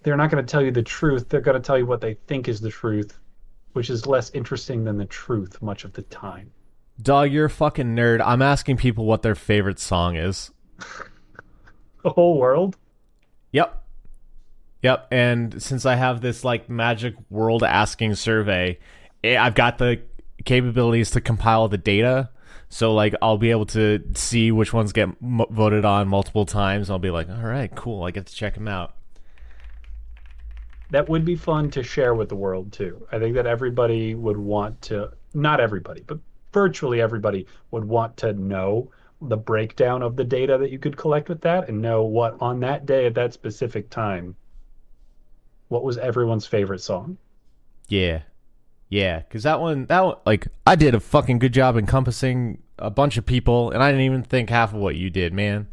they're not going to tell you the truth. They're going to tell you what they think is the truth, which is less interesting than the truth much of the time. Dog, you're a fucking nerd. I'm asking people what their favorite song is. The whole world? Yep. Yep. And since I have this like magic world asking survey, I've got the capabilities to compile the data. So like I'll be able to see which ones get voted on multiple times. I'll be like, all right, cool. I get to check them out. That would be fun to share with the world too. I think that everybody would want to, not everybody, but virtually everybody would want to know the breakdown of the data that you could collect with that and know what on that day at that specific time, what was everyone's favorite song. Yeah. Yeah. Because that one, like, I did a fucking good job encompassing a bunch of people, and I didn't even think half of what you did, man.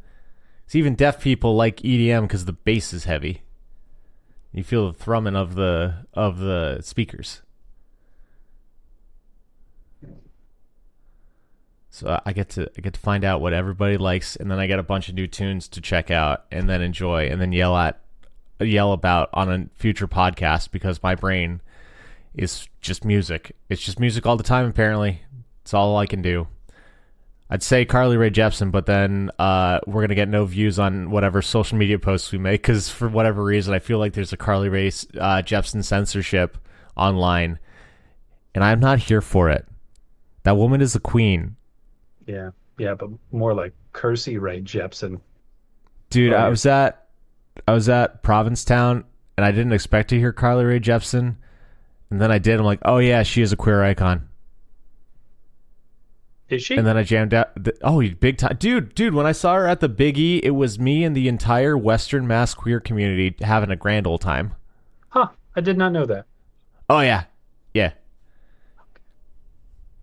It's even deaf people like EDM because the bass is heavy. You feel the thrumming of the speakers. So I get to find out what everybody likes, and then I get a bunch of new tunes to check out, and then enjoy, and then yell about on a future podcast because my brain is just music. It's just music all the time. Apparently, it's all I can do. I'd say Carly Rae Jepsen, but then we're gonna get no views on whatever social media posts we make because for whatever reason I feel like there's a Carly Rae Jepsen censorship online, and I'm not here for it. That woman is a queen. Yeah. Yeah, but more like Kersey Ray Jepsen. Dude, Oh, I was at Provincetown and I didn't expect to hear Carly Rae Jepsen, and then I did. I'm like, oh yeah, she is a queer icon. is she? And then I jammed out. Oh, big time, dude! When I saw her at the Big E, it was me and the entire Western Mass queer community having a grand old time. Huh. I did not know that. Oh yeah, yeah.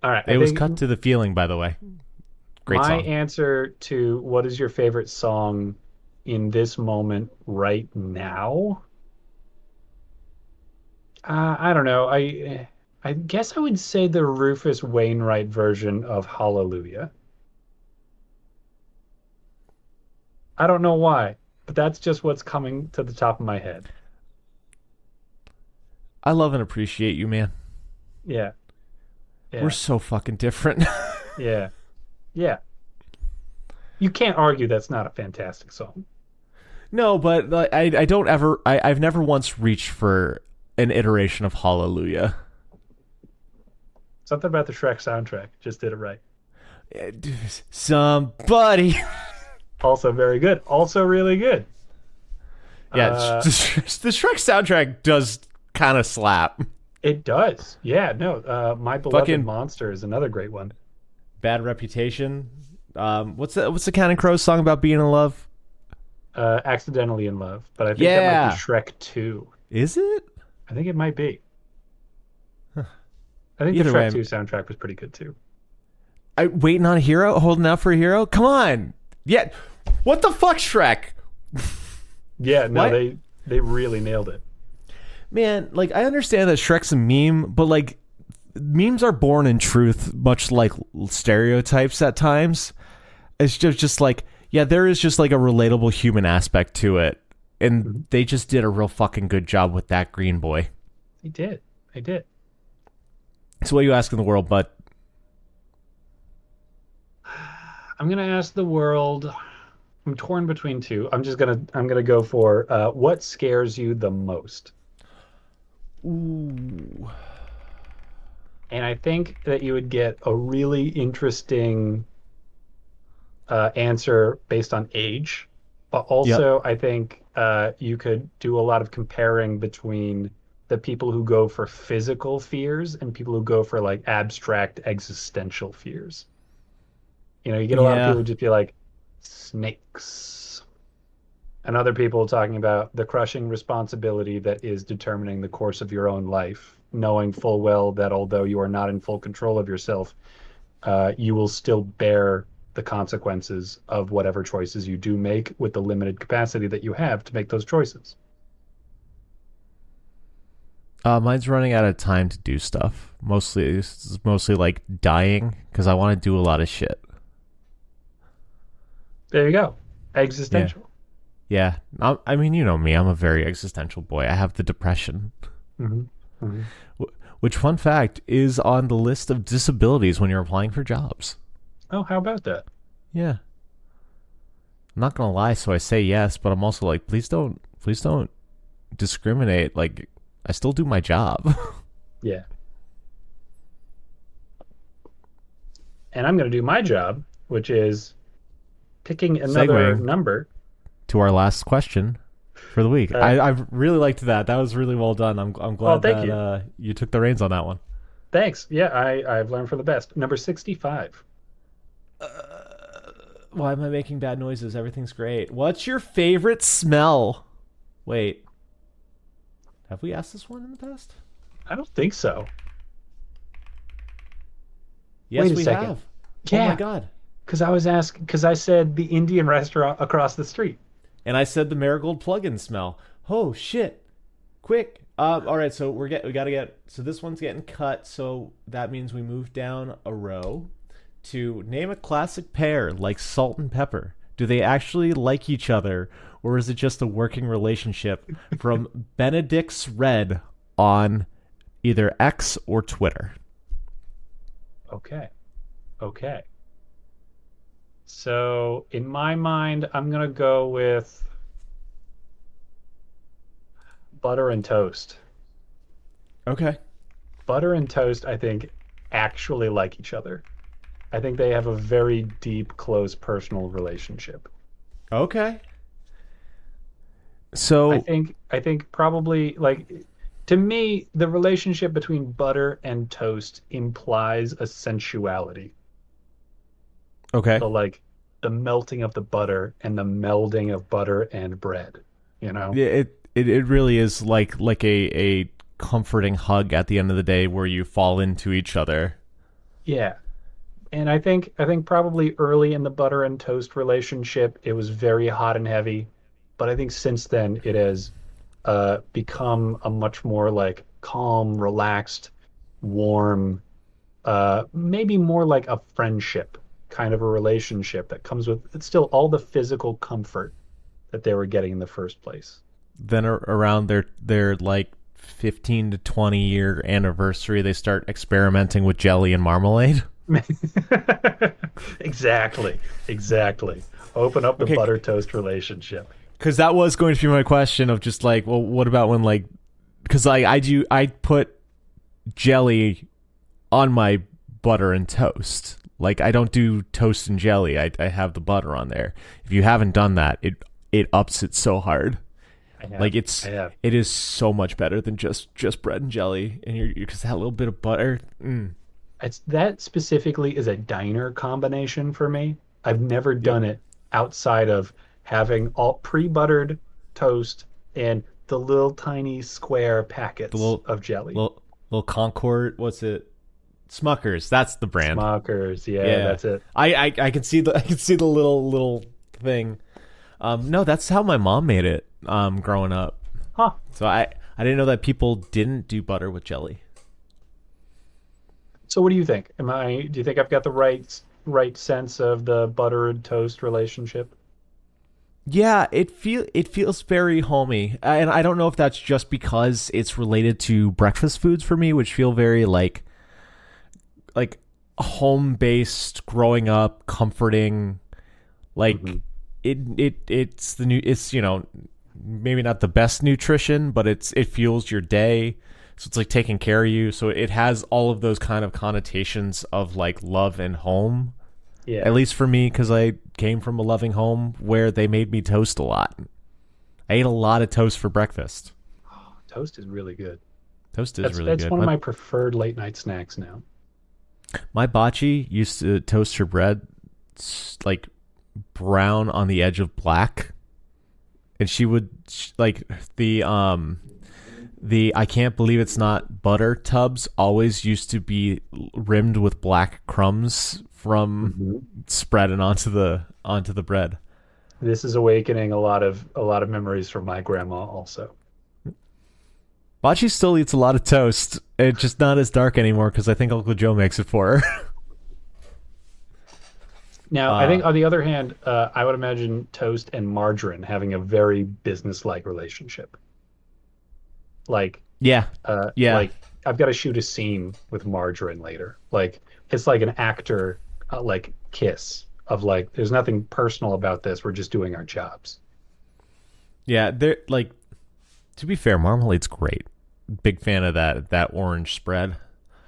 All right. It was cut to the feeling, by the way. Great my song. answer to what is your favorite song in this moment right now. I don't know. I guess I would say the Rufus Wainwright version of Hallelujah. I don't know why, but that's just what's coming to the top of my head. I love and appreciate you, man. Yeah, We're yeah, so fucking different. yeah, yeah. You can't argue that's not a fantastic song. No, but I don't ever. I've never once reached for an iteration of Hallelujah. Something about the Shrek soundtrack just did it right. Somebody. Also very good. Also really good. Yeah, Uh, the Shrek soundtrack does kind of slap. it does. Yeah, no. My Beloved Fucking Monster is another great one. Bad Reputation. What's the Counting Crows song about being in love? Accidentally in Love, but I think that might Yeah. be Shrek 2. Is it? I think it might be. I think Either the way, Shrek 2 soundtrack was pretty good too. I waiting on a hero, holding out for a hero. Come on. Yeah. What the fuck, Shrek? Yeah, no, What? they really nailed it. Man, like I understand that Shrek's a meme, but like memes are born in truth, much like stereotypes at times. It's just like, yeah, there is just like a relatable human aspect to it. And Mhm. they just did a real fucking good job with that green boy. They did. They did. So what are you asking the world, bud? I'm gonna ask the world. I'm torn between two. I'm gonna go for what scares you the most. Ooh. And I think that you would get a really interesting answer based on age, but Yep. also I think you could do a lot of comparing between the people who go for physical fears and people who go for like abstract existential fears. You know, you get a lot of people Yeah. who just be like snakes, and other people talking about the crushing responsibility that is determining the course of your own life, knowing full well that although you are not in full control of yourself, you will still bear the consequences of whatever choices you do make with the limited capacity that you have to make those choices. Mine's running out of time to do stuff. It's mostly like dying because I want to do a lot of shit. There you go. Yeah. Existential. Yeah. I mean, you know me. I'm a very existential boy. I have the depression. Hmm. Hmm. Which, fun fact, is on the list of disabilities when you're applying for jobs. Oh, how about that? Yeah. I'm not gonna lie, so I say yes, but I'm also like, please don't discriminate. Like, I still do my job. Yeah. And I'm going to do my job, which is picking another Segueing number. to our last question for the week. Uh, I really liked that. That was really well done. I'm oh, glad thank that you. you took the reins on that one. Thanks. Yeah, I've learned from the best. Number 65. Why am I making bad noises? Everything's great. What's your favorite smell? Wait, have we asked this one in the past? I don't think so. Yes, Wait a we second. have. Oh my Yeah, god. because I said the Indian restaurant across the street. And I said the marigold plug-in smell. Oh shit! Quick. All right. So we gotta get. So this one's getting cut. So that means we move down a row to name a classic pair like salt and pepper. Do they actually like each other, or is it just a working relationship? From Benedict's Red on either X or Twitter. Okay. Okay. So in my mind, I'm gonna go with butter and toast. Okay. Butter and toast, I think, actually like each other. I think they have a very deep, close personal relationship. Okay. I So think I think probably like to me, the relationship between butter and toast implies a sensuality. okay. So like the melting of the butter and the melding of butter and bread, you know? Yeah, it really is like a comforting hug at the end of the day where you fall into each other. Yeah. And I think probably early in the butter and toast relationship, it was very hot and heavy. but I think since then it has become a much more like calm, relaxed, warm, maybe more like a friendship kind of a relationship that comes with it's still all the physical comfort that they were getting in the first place. Then around their like 15 to 20-year anniversary, they start experimenting with jelly and marmalade. Exactly. Exactly. Open up the Okay, butter toast relationship. because that was going to be my question of just like, well, what about when like, because I put jelly on my butter and toast. Like I don't do toast and jelly. I have the butter on there. If you haven't done that, it ups it so hard. Like I have. it is so much better than just bread and jelly, and you're because that little bit of butter. It's that specifically is a diner combination for me. I've never done it outside of having all pre-buttered toast and the little tiny square The packets little of jelly. little Concord. What's it? Smuckers. That's the brand. Smuckers, yeah, Yeah, that's it. I can see the little thing. No, that's how my mom made it. Growing up. Huh. So I didn't know that people didn't do butter with jelly. So what do you think? Do you think I've got the right sense of the butter and toast relationship? Yeah, it feels very homey, and I don't know if that's just because it's related to breakfast foods for me, which feel very like home based, growing up, comforting. Like it's maybe not the best nutrition, but it fuels your day. So it's like taking care of you. So it has all of those kind of connotations of like love and home. Yeah. At least for me, because I came from a loving home where they made me toast a lot. I ate a lot of toast for breakfast. Toast is really good. Toast is That's really that's good. one of my preferred late night snacks now. My bocce used to toast her bread like brown on the edge of black, and she would like the I can't believe it's not butter tubs always used to be rimmed with black crumbs from spreading onto the bread. This is awakening a lot of memories from my grandma also. Bocce still eats a lot of toast. It's just not as dark anymore because I think Uncle Joe makes it for her. Now, I think on the other hand, I would imagine toast and margarine having a very business-like relationship. Like, Yeah. like I've got to shoot a scene with margarine later. Like, it's like an actor, like kiss of like, there's nothing personal about this. We're just doing our jobs. Yeah, they're like, to be fair, marmalade's great. Big fan of that orange spread.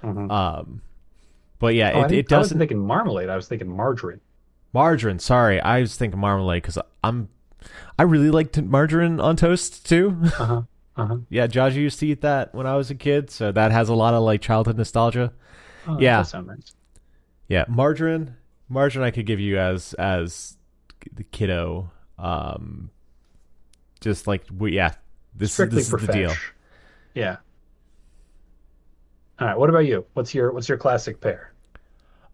But yeah, Oh, it I wasn't doesn't. thinking marmalade. I was thinking margarine. Margarine, sorry, I was thinking marmalade because I really liked margarine on toast too. Uh-huh. Uh-huh. Yeah, Jaja used to eat that when I was a kid, so that has a lot of like childhood nostalgia. Oh, that Yeah. does sound nice. Yeah, margarine I could give you as the kiddo. Just like Strictly this for is the deal. fetch. Yeah. All right. What about you? What's your classic pair?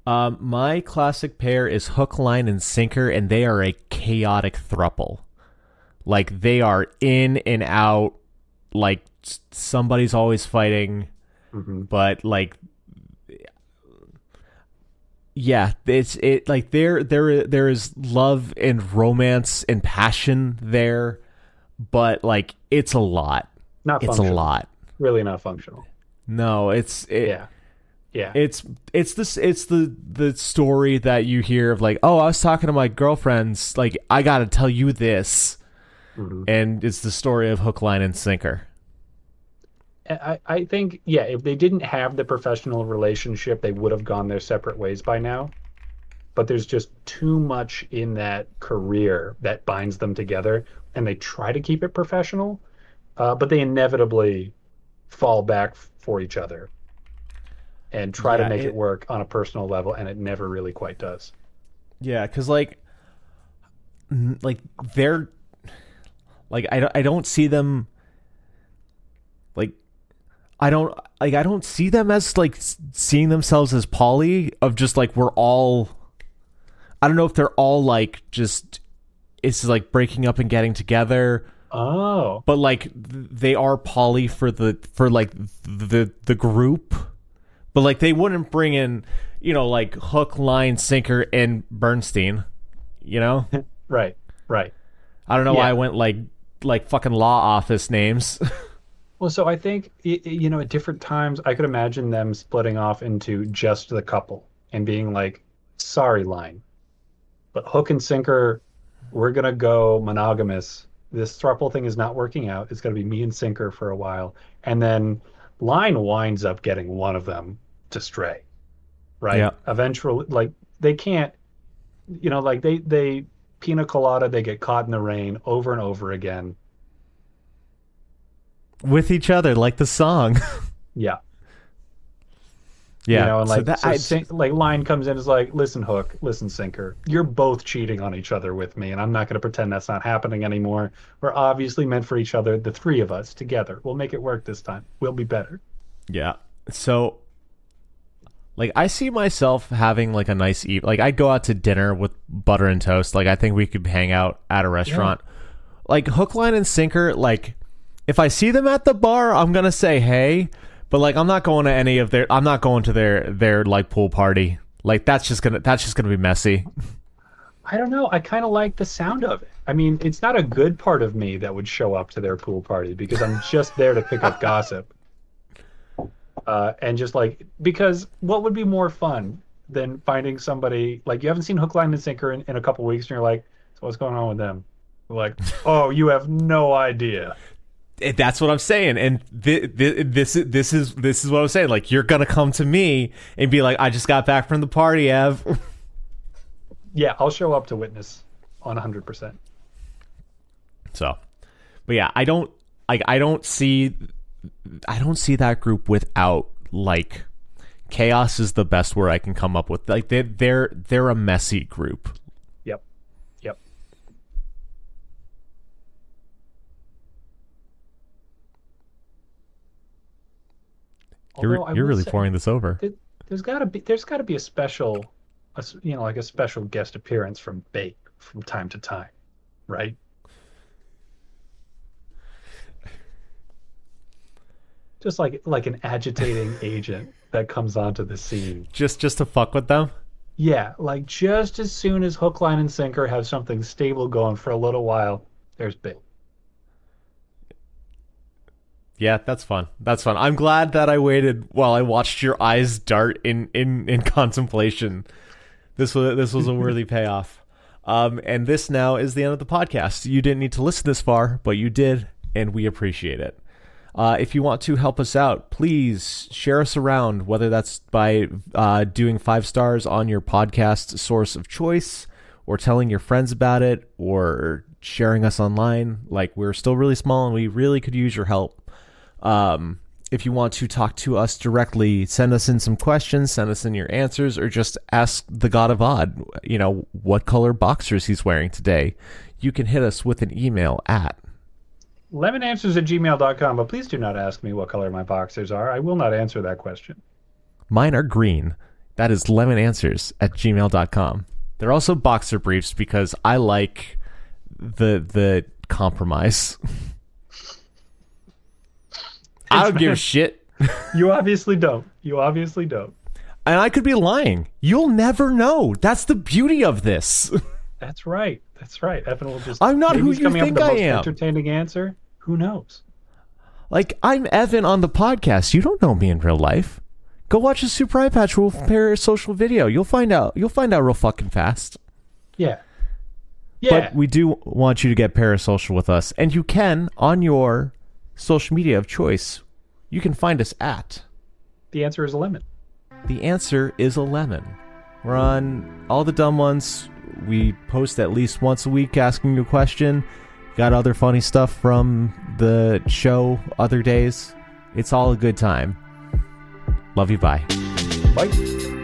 My classic pair is hook, line, and sinker, and they are a chaotic thruple. Like they are in and out. Like somebody's always fighting, but like, yeah, it's like there is love and romance and passion there, but like it's a lot. Not It's functional. a lot. Really not functional. No, Yeah. Yeah. It's the story that you hear of like, oh, I was talking to my girlfriends, like I gotta tell you this, and it's the story of hook, line, and sinker. I think, yeah, if they didn't have the professional relationship, they would have gone their separate ways by now. But there's just too much in that career that binds them together, and they try to keep it professional, but they inevitably fall back for each other and try to make it work on a personal level, and it never really quite does. Yeah, because like they're like I don't see them like I don't see them as like seeing themselves as poly of just like we're all. I don't know if they're all like just is like breaking up and getting together. Oh. But like they are poly for like the group. But like they wouldn't bring in, like hook, line, sinker, and Bernstein, Right. I don't know why I went like fucking law office names. Well, so I think, at different times, I could imagine them splitting off into just the couple and being like, sorry, line. But hook and sinker, we're going to go monogamous. This throuple thing is not working out. It's going to be me and sinker for a while. And then line winds up getting one of them to stray, right? Yeah. Eventually, like, they can't, like they pina colada, they get caught in the rain over and over again. With each other, like the song. Yeah. Yeah. And like line comes in and is like, listen, hook, listen, sinker, you're both cheating on each other with me, and I'm not going to pretend that's not happening anymore. We're obviously meant for each other, the three of us together. We'll make it work this time. We'll be better. Yeah. So, like, I see myself having like a nice like I'd go out to dinner with butter and toast. Like, I think we could hang out at a restaurant. Yeah. Like hook, line, and sinker. Like, if I see them at the bar, I'm gonna say hey. But like, I'm not going to any of I'm not going to their like pool party. Like that's just gonna be messy. I don't know. I kind of like the sound of it. I mean, it's not a good part of me that would show up to their pool party because I'm just there to pick up gossip. And just like, because what would be more fun than finding somebody like you haven't seen hook, line, and sinker in a couple weeks, and you're like, so what's going on with them? You're like, oh, you have no idea. That's what I'm saying, and this is what I'm saying. Like, you're gonna come to me and be like, "I just got back from the party, Ev." Yeah, I'll show up to witness on 100%. So, but yeah, I don't see that group without like chaos is the best word I can come up with. Like they're a messy group. Yep. You're really pouring this over. There's got to be a special, like a special guest appearance from Bait from time to time, right? Just like an agitating agent that comes onto the scene. Just to fuck with them? Yeah, like just as soon as hook, line, and sinker have something stable going for a little while, there's Bait. Yeah, that's fun. I'm glad that I waited while I watched your eyes dart in contemplation. This was a worthy payoff. And this now is the end of the podcast. You didn't need to listen this far, but you did, and we appreciate it. If you want to help us out, please share us around, whether that's by doing 5 stars on your podcast source of choice, or telling your friends about it, or sharing us online. Like, we're still really small, and we really could use your help. If you want to talk to us directly, send us in some questions, send us in your answers, or just ask the God of Odd, what color boxers he's wearing today. You can hit us with an email at lemonanswers@gmail.com, but please do not ask me what color my boxers are. I will not answer that question. Mine are green. That is lemonanswers@gmail.com. They're also boxer briefs because I like the compromise. I don't give a shit. You obviously don't. And I could be lying. You'll never know. That's the beauty of this. That's right. Evan will just... I'm not who you think I am. Entertaining answer. Who knows? Like, I'm Evan on the podcast. You don't know me in real life. Go watch a Super Eye Patch Wolf parasocial video. You'll find out real fucking fast. Yeah. But we do want you to get parasocial with us. And you can on your social media of choice. You can find us at... The answer is a lemon. The answer is a lemon. We're on all the dumb ones. We post at least once a week asking you a question. Got other funny stuff from the show other days. It's all a good time. Love you. Bye. Bye.